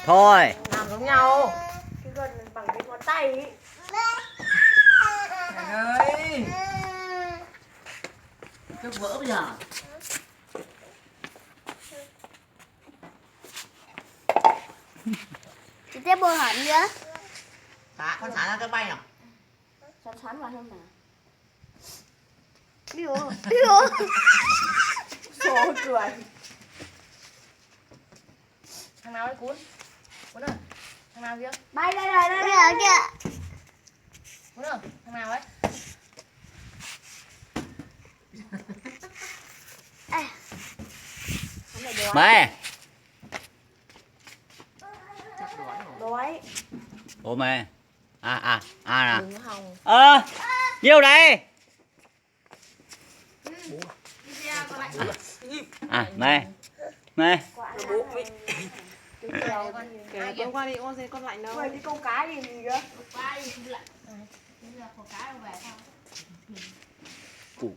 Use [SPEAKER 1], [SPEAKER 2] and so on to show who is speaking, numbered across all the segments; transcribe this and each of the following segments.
[SPEAKER 1] Thôi.
[SPEAKER 2] Làm giống nhau. Cái gần bằng cái ngón tay ý.
[SPEAKER 3] Ơi. Cái vỡ bây giờ.
[SPEAKER 4] Chị tiếp bôi hẳn nữa.
[SPEAKER 3] Dạ, con xả ra cái bay nào.
[SPEAKER 4] Sắn vào không nào. Điu.
[SPEAKER 2] Số cười. Thằng nào đấy Cuốn? Cuốn ơi. Thằng nào kia?
[SPEAKER 4] Bay đây kìa.
[SPEAKER 2] Cuốn ơi. Thằng nào đấy?
[SPEAKER 1] Mày.
[SPEAKER 2] Đói.
[SPEAKER 1] Ủa mày. Nè.
[SPEAKER 2] Đừng hòng.
[SPEAKER 1] Nhiêu đây? Mày.
[SPEAKER 2] Kể con qua đi, con gì con lạnh đâu. Mày đi câu cá gì kìa?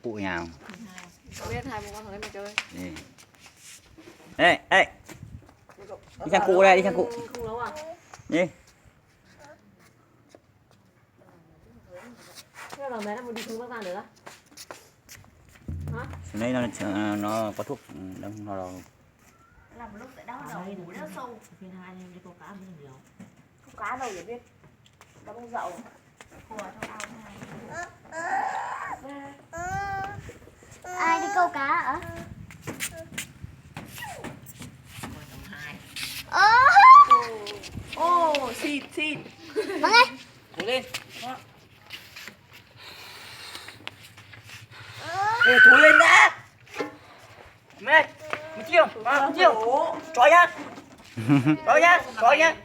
[SPEAKER 1] Cụ nhà.
[SPEAKER 2] Tao biết hai bố con thằng đấy mà chơi.
[SPEAKER 1] Ê. Đi sang cụ đây, đi sang cụ.
[SPEAKER 2] Không nấu à?
[SPEAKER 1] Đi.
[SPEAKER 2] Thế là mẹ nó muốn đi xuống Bắc Giang được á? Hả?
[SPEAKER 1] Xuống đây nó có thuốc đông nó đâu.
[SPEAKER 4] Làm một lúc tại đó đầu ngủ nó sâu.
[SPEAKER 3] Phiên 2 anh em đi câu cá với nhiều.
[SPEAKER 2] Câu cá đâu để biết. Cá bông dậu.
[SPEAKER 4] Ai đi câu cá hả?
[SPEAKER 2] Xịt.
[SPEAKER 4] Vâng ơi.
[SPEAKER 3] Cố lên.
[SPEAKER 2] Ê, thú lên đã. Mẹ, một chiều. Trói nhá. Trói nhá.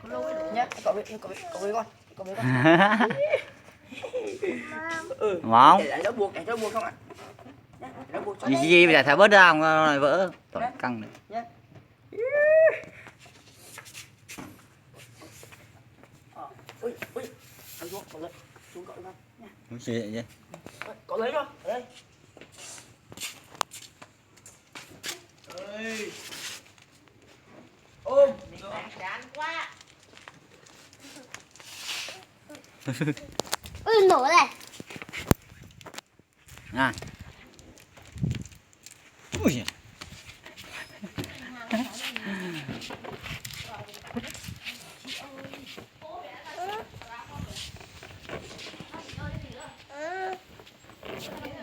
[SPEAKER 2] Nhá, cậu với con.
[SPEAKER 1] Ngon.
[SPEAKER 2] Để cho buộc không ạ?
[SPEAKER 1] Gì bây giờ thả bớt ra không nó vỡ. Tội căng này.
[SPEAKER 2] Nhá. Ui. Ăn xuống, cậu lấy. Xuống cậu lấy.
[SPEAKER 1] Không gì vậy chứ.
[SPEAKER 2] Cậu lấy cho. Đây. Ơi. Ôm. Chán quá.
[SPEAKER 4] Ui nổ này.
[SPEAKER 1] À. Ui.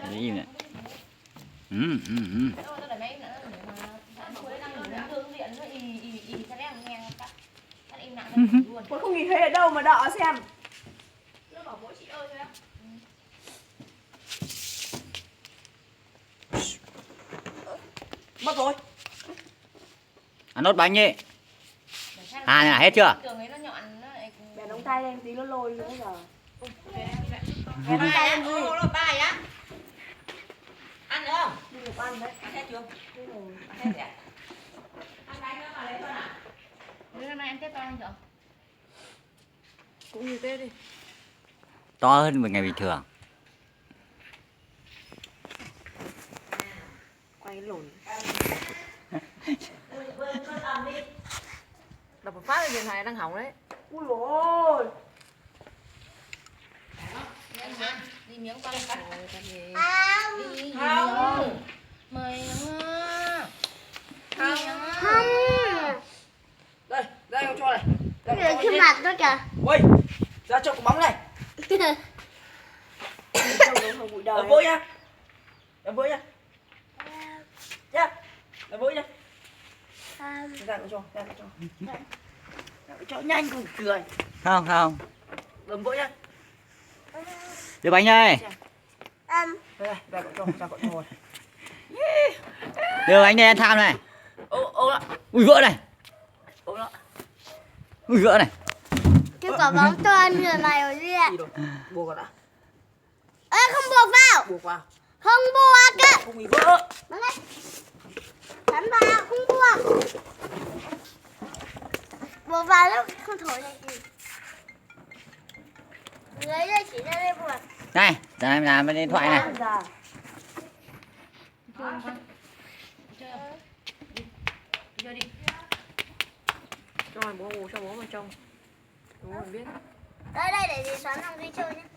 [SPEAKER 1] Cái gì này?
[SPEAKER 2] Tôi không nhìn thấy ở đâu mà đọ xem. Mất rồi.
[SPEAKER 1] Ăn nốt bánh đi. Này hết chưa?
[SPEAKER 2] Bẻ đóng tay lên tí nó lôi nữa giờ.
[SPEAKER 3] Bẻ đóng tay lên gì? Bài á. Ăn nữa không?
[SPEAKER 2] Đi được ăn đấy.
[SPEAKER 3] Ăn hết chưa? Ăn hết rồi. Ăn bánh nữa vào lấy con à?
[SPEAKER 5] Hôm nay ăn Tết to anh chưa?
[SPEAKER 2] Cũng như Tết đi.
[SPEAKER 1] To hơn một ngày bình thường.
[SPEAKER 2] Quay cái lồn. Đập một phát lên điện thoại đang hỏng đấy. Ui ôi.
[SPEAKER 5] Đi miếng con cắt. Đi
[SPEAKER 3] Không.
[SPEAKER 5] miếng. Mời
[SPEAKER 4] Không.
[SPEAKER 2] Đây, ra cho này.
[SPEAKER 4] Cái này trên mặt đó kìa.
[SPEAKER 2] Ui, ra cho cái bóng này. Không bụi đời. Đập vôi nha. Đập vôi nha. Nhá. Đập vôi nha. Ra cho. Cho nhanh cùng cười.
[SPEAKER 1] Không.
[SPEAKER 2] Đập vôi nha.
[SPEAKER 1] Đưa bánh đây.
[SPEAKER 2] Đây, ra cậu cho.
[SPEAKER 1] Đưa bánh đây ăn tham này.
[SPEAKER 2] Ô ạ.
[SPEAKER 1] Ui vỡ này.
[SPEAKER 2] Ô ạ.
[SPEAKER 1] Ui vỡ này.
[SPEAKER 4] Cái quả bóng to ăn như này rồi gì ạ?
[SPEAKER 2] Gì rồi? Buộc vào đã.
[SPEAKER 4] Ê không buộc vào.
[SPEAKER 2] Buộc vào.
[SPEAKER 4] Không buộc á.
[SPEAKER 2] Không bị vỡ.
[SPEAKER 4] Vâng ơi. Bắn vào không buộc. Buộc vào lúc không thổi này gì. Lấy đây chỉ ra đây buộc.
[SPEAKER 1] Này, giờ em làm cái điện thoại này.
[SPEAKER 5] Chơi đi.
[SPEAKER 3] Rồi bố cho bố vào trong. Bố biết.
[SPEAKER 4] Đây đây để dì xoắn thằng đi chơi nhé.